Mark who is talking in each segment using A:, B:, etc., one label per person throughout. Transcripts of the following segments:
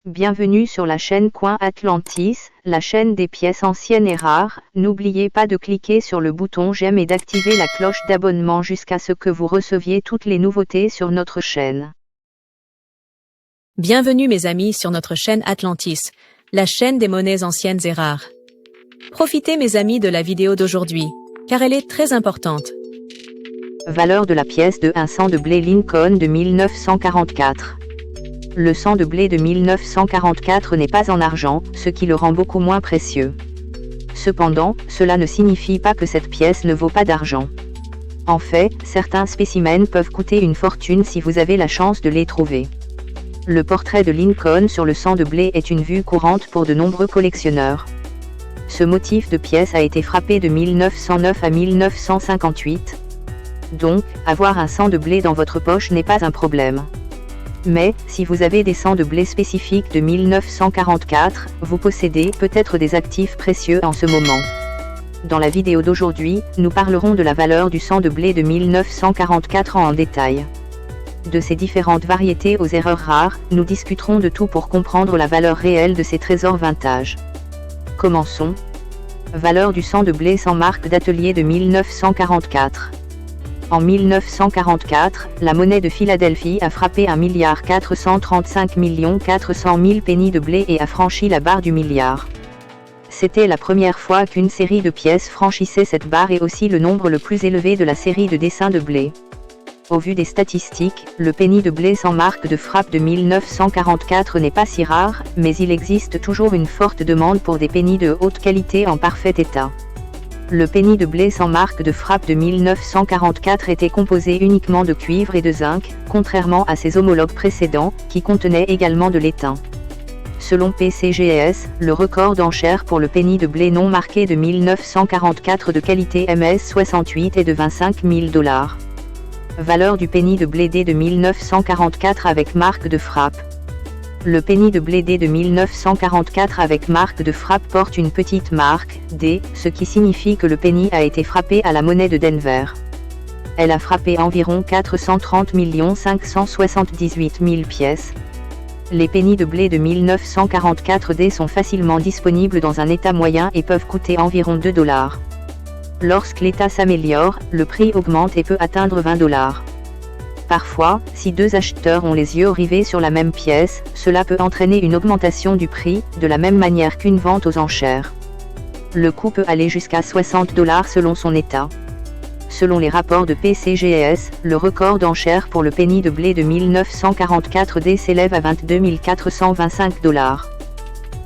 A: Bienvenue sur la chaîne Coin Atlantis, la chaîne des pièces anciennes et rares. N'oubliez pas de cliquer sur le bouton j'aime et d'activer la cloche d'abonnement jusqu'à ce que vous receviez toutes les nouveautés sur notre chaîne.
B: Bienvenue mes amis sur notre chaîne Atlantis, la chaîne des monnaies anciennes et rares. Profitez mes amis de la vidéo d'aujourd'hui, car elle est très importante.
A: Valeur de la pièce de 1 cent de blé Lincoln de 1944. Le 100 de blé de 1944 n'est pas en argent, ce qui le rend beaucoup moins précieux. Cependant, cela ne signifie pas que cette pièce ne vaut pas d'argent. En fait, certains spécimens peuvent coûter une fortune si vous avez la chance de les trouver. Le portrait de Lincoln sur le 100 de blé est une vue courante pour de nombreux collectionneurs. Ce motif de pièce a été frappé de 1909 à 1958. Donc, avoir un 100 de blé dans votre poche n'est pas un problème. Mais, si vous avez des 100 de blé spécifiques de 1944, vous possédez peut-être des actifs précieux en ce moment. Dans la vidéo d'aujourd'hui, nous parlerons de la valeur du 100 de blé de 1944 en détail. De ces différentes variétés aux erreurs rares, nous discuterons de tout pour comprendre la valeur réelle de ces trésors vintage. Commençons. Valeur du 100 de blé sans marque d'atelier de 1944. En 1944, la monnaie de Philadelphie a frappé 1,435 400 000 pennies de blé et a franchi la barre du milliard. C'était la première fois qu'une série de pièces franchissait cette barre et aussi le nombre le plus élevé de la série de dessins de blé. Au vu des statistiques, le penny de blé sans marque de frappe de 1944 n'est pas si rare, mais il existe toujours une forte demande pour des pennies de haute qualité en parfait état. Le penny de blé sans marque de frappe de 1944 était composé uniquement de cuivre et de zinc, contrairement à ses homologues précédents, qui contenaient également de l'étain. Selon PCGS, le record d'enchères pour le penny de blé non marqué de 1944 de qualité MS68 est de 25 000 $. Valeur du penny de blé D de 1944 avec marque de frappe. Le penny de blé D de 1944 avec marque de frappe porte une petite marque, D, ce qui signifie que le penny a été frappé à la monnaie de Denver. Elle a frappé environ 430 578 000 pièces. Les pennies de blé de 1944 D sont facilement disponibles dans un état moyen et peuvent coûter environ 2 $. Lorsque l'état s'améliore, le prix augmente et peut atteindre 20 $. Parfois, si deux acheteurs ont les yeux rivés sur la même pièce, cela peut entraîner une augmentation du prix, de la même manière qu'une vente aux enchères. Le coût peut aller jusqu'à 60 $ selon son état. Selon les rapports de PCGS, le record d'enchères pour le penny de blé de 1944 D s'élève à 22 425 $.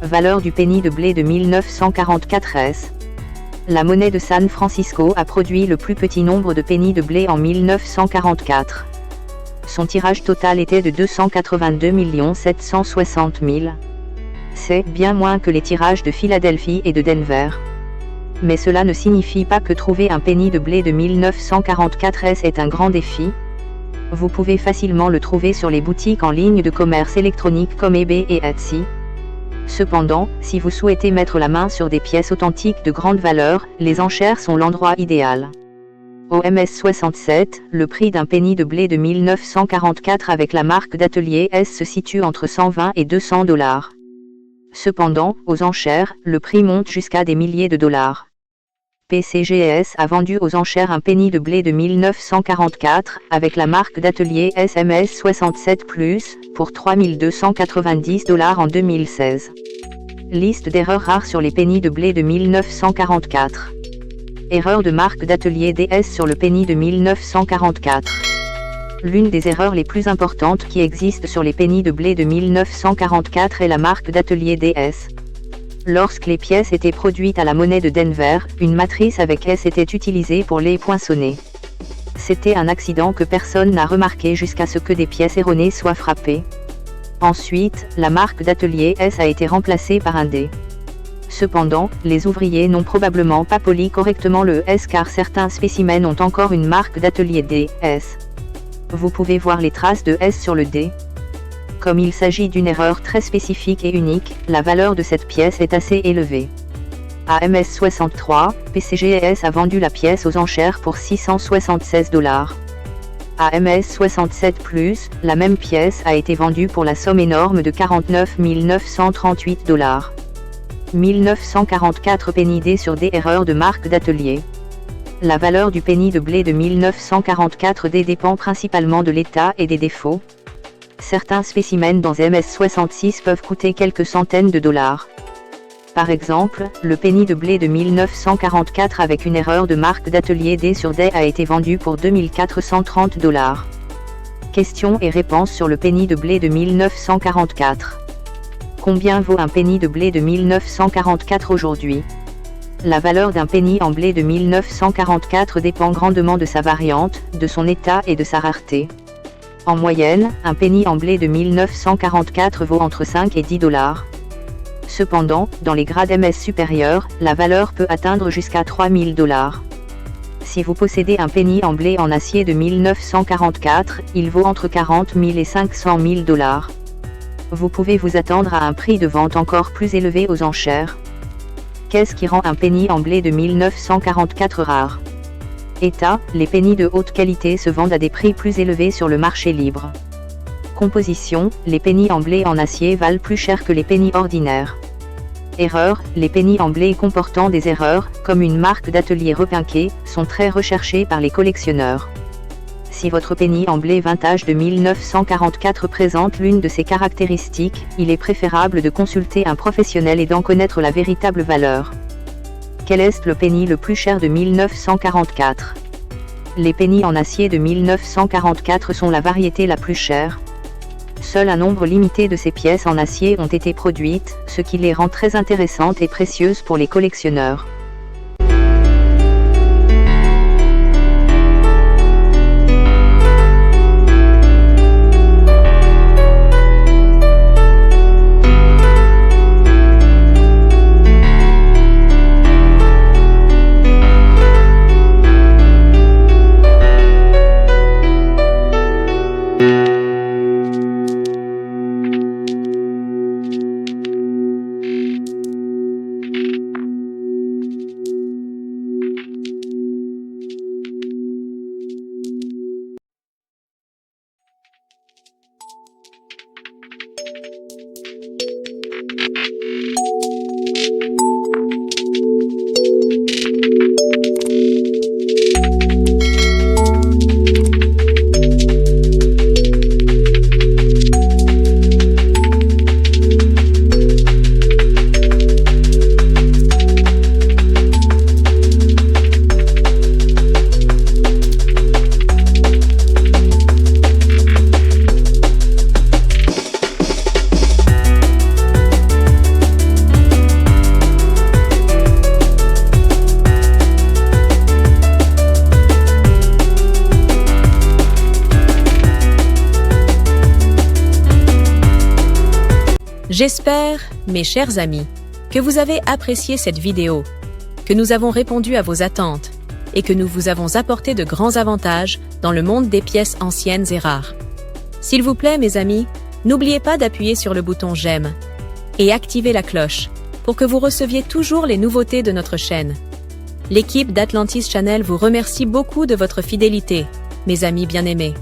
A: Valeur du penny de blé de 1944 S. La monnaie de San Francisco a produit le plus petit nombre de pennies de blé en 1944. Son tirage total était de 282 760 000. C'est bien moins que les tirages de Philadelphie et de Denver. Mais cela ne signifie pas que trouver un penny de blé de 1944 S est un grand défi. Vous pouvez facilement le trouver sur les boutiques en ligne de commerce électronique comme eBay et Etsy. Cependant, si vous souhaitez mettre la main sur des pièces authentiques de grande valeur, les enchères sont l'endroit idéal. Au MS67, le prix d'un penny de blé de 1944 avec la marque d'atelier S se situe entre 120 et 200 $. Cependant, aux enchères, le prix monte jusqu'à des milliers de dollars. PCGS a vendu aux enchères un penny de blé de 1944, avec la marque d'atelier SMS67+, pour 3 290 $ en 2016. Liste d'erreurs rares sur les pennies de blé de 1944. Erreur de marque d'atelier DS sur le penny de 1944. L'une des erreurs les plus importantes qui existent sur les pennies de blé de 1944 est la marque d'atelier DS. Lorsque les pièces étaient produites à la monnaie de Denver, une matrice avec S était utilisée pour les poinçonner. C'était un accident que personne n'a remarqué jusqu'à ce que des pièces erronées soient frappées. Ensuite, la marque d'atelier S a été remplacée par un D. Cependant, les ouvriers n'ont probablement pas poli correctement le S car certains spécimens ont encore une marque d'atelier D, S. Vous pouvez voir les traces de S sur le D. Comme il s'agit d'une erreur très spécifique et unique, la valeur de cette pièce est assez élevée. À MS63, PCGS a vendu la pièce aux enchères pour 676 $. À MS67+, la même pièce a été vendue pour la somme énorme de 49 938 $. 1944 penny D sur D. Erreur de marque d'atelier. La valeur du penny de blé de 1944 D dépend principalement de l'état et des défauts. Certains spécimens dans MS66 peuvent coûter quelques centaines de dollars. Par exemple, le penny de blé de 1944 avec une erreur de marque d'atelier D sur D a été vendu pour 2430 $. Questions et réponses sur le penny de blé de 1944. Combien vaut un penny de blé de 1944 aujourd'hui? La valeur d'un penny en blé de 1944 dépend grandement de sa variante, de son état et de sa rareté. En moyenne, un penny en blé de 1944 vaut entre 5 et 10 $. Cependant, dans les grades MS supérieurs, la valeur peut atteindre jusqu'à 3000 $. Si vous possédez un penny en blé en acier de 1944, il vaut entre 40 000 et 500 000 $. Vous pouvez vous attendre à un prix de vente encore plus élevé aux enchères. Qu'est-ce qui rend un penny en blé de 1944 rare? État, les pennies de haute qualité se vendent à des prix plus élevés sur le marché libre. Composition, les pennies en blé en acier valent plus cher que les pennies ordinaires. Erreur, les pennies en blé comportant des erreurs, comme une marque d'atelier repinquée, sont très recherchées par les collectionneurs. Si votre penny en blé vintage de 1944 présente l'une de ces caractéristiques, il est préférable de consulter un professionnel et d'en connaître la véritable valeur. Quel est le penny le plus cher de 1944? Les pennies en acier de 1944 sont la variété la plus chère. Seul un nombre limité de ces pièces en acier ont été produites, ce qui les rend très intéressantes et précieuses pour les collectionneurs.
B: J'espère, mes chers amis, que vous avez apprécié cette vidéo, que nous avons répondu à vos attentes et que nous vous avons apporté de grands avantages dans le monde des pièces anciennes et rares. S'il vous plaît, mes amis, n'oubliez pas d'appuyer sur le bouton j'aime et activer la cloche pour que vous receviez toujours les nouveautés de notre chaîne. L'équipe d'Atlantis Channel vous remercie beaucoup de votre fidélité, mes amis bien-aimés.